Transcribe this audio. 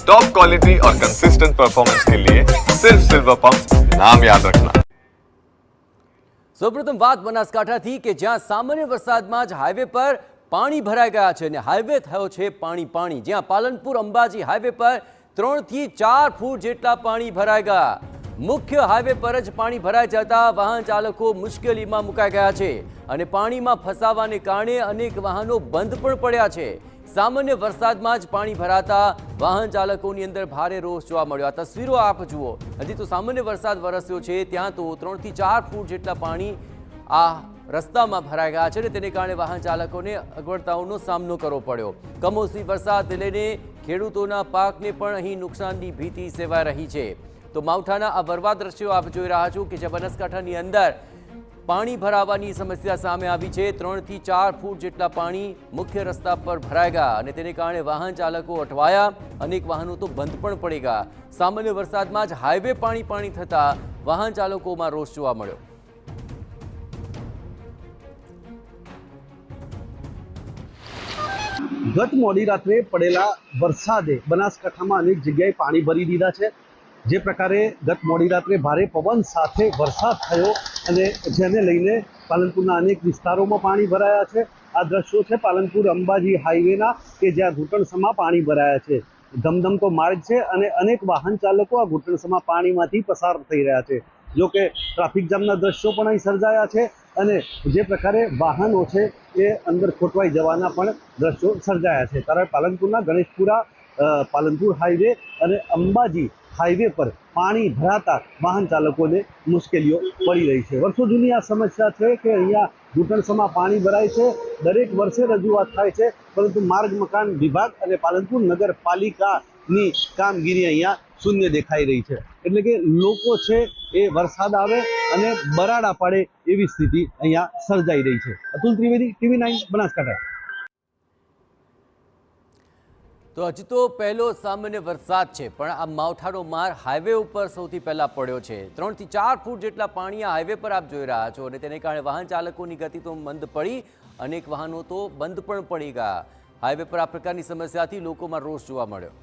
Top quality और consistent performance के लिए सिर्फ सिल्वर पंप नाम याद रखना। સૌપ્રથમ વાત બનાસકાંઠાથી કે જ્યાં સામાન્ય વરસાદમાં જ હાઈવે પર પાણી ભરાઈ ગયા છે અને હાઈવે થયો છે પાણી, જ્યાં પાલનપુર અંબાજી હાઈવે પર 3 થી 4 ફૂટ જેટલા પાણી ભરાઈ ગયા। મુખ્ય હાઈવે પર જ પાણી ભરાઈ જતા વાહન ચાલકો મુશ્કેલીમાં મુકાઈ ગયા છે અને પાણીમાં ફસાવાને કારણે અનેક વાહનો બંધ પણ પડ્યા છે। સામાન્ય વરસાદમાં જ પાણી ભરાતા વાહન ચાલકોની અંદર ભારે રોષ જોવા મળ્યો। આ તસવીરો આપ જુઓ, હજી તો સામાન્ય વરસાદ વરસ્યો છે ત્યાં તો 3 થી 4 ફૂટ જેટલા પાણી આ રસ્તામાં ભરાઈ ગયા છે અને તેને કારણે વાહન ચાલકોને અગવડતાઓનો સામનો કરવો પડ્યો। કમોસમી વરસાદ લઈને ખેડૂતોના પાકને પણ અહીં નુકસાનની ભીતિ સેવાઈ રહી છે। તો માવઠાના આ બરબાદ દ્રશ્યો આપ જોઈ રહ્યા છો કે જ્યાં બનાસકાંઠાની અંદર પાણી ભરાવાની સમસ્યા સામે આવી છે। 3 થી 4 ફૂટ જેટલા પાણી મુખ્ય રસ્તા પર ભરાઈ ગયા અને તેને કારણે વાહન ચાલકો અટવાયા, અનેક વાહનો તો બંધ પણ પડી ગયા। સામાન્ય વરસાદમાં જ હાઈવે પાણી થતા વાહન ચાલકોમાં રોષ જોવા મળ્યો। ગત મોડી રાત્રે પડેલા વરસાદે બનાસકાંઠામાં અનેક જગ્યાએ પાણી ભરી દીધા છે। જે પ્રકારે ગત મોડી રાત્રે ભારે પવન સાથે વરસાદ થયો અને જેને લઈને પાલનપુરના અનેક વિસ્તારોમાં પાણી ભરાયા છે। આ દ્રશ્યો છે પાલનપુર અંબાજી હાઈવેના કે જ્યાં ઘૂંટણસમાં પાણી ભરાયા છે। ધમધમતો માર્ગ છે અને અનેક વાહન ચાલકો આ ઘૂંટણસમાં પાણીમાંથી પસાર થઈ રહ્યા છે। જો કે ટ્રાફિક જામના દ્રશ્યો પણ અહીં સર્જાયા છે અને જે પ્રકારે વાહનો છે એ અંદર ખોટવાઈ જવાના પણ દ્રશ્યો સર્જાયા છે। ત્યારે પાલનપુરના ગણેશપુરા પાલનપુર હાઈવે અને અંબાજી હાઈવે પર પાણી ભરાતા વાહન ચાલકોને મુશ્કેલીઓ પડી રહી છે। વર્ષો જૂની આ સમસ્યા છે કે અહીંયા ઘૂંટણસમાં પાણી ભરાય છે। દરેક વર્ષે રજૂઆત થાય છે, પરંતુ માર્ગ મકાન વિભાગ અને પાલનપુર નગરપાલિકાની કામગીરી અહીંયા શૂન્ય દેખાઈ રહી છે। એટલે કે લોકો છે એ વરસાદ આવે અને બરાડા પાડે એવી સ્થિતિ અહીંયા સર્જાઈ રહી છે। અતુલ ત્રિવેદી, TV9 બનાસકાંઠા। તો હજી તો પહેલો સામાન્ય વરસાદ છે, પણ આ માવઠાનો માર હાઈવે ઉપર સૌથી પહેલા પડ્યો છે। 3 થી 4 ફૂટ જેટલા પાણી આ હાઈવે પર આપ જોઈ રહ્યા છો અને તેને કારણે વાહન ચાલકોની ગતિ તો મંદ પડી, અનેક વાહનો તો બંધ પણ પડી ગયા। હાઈવે પર આ પ્રકારની સમસ્યાથી લોકોમાં રોષ જોવા મળ્યો।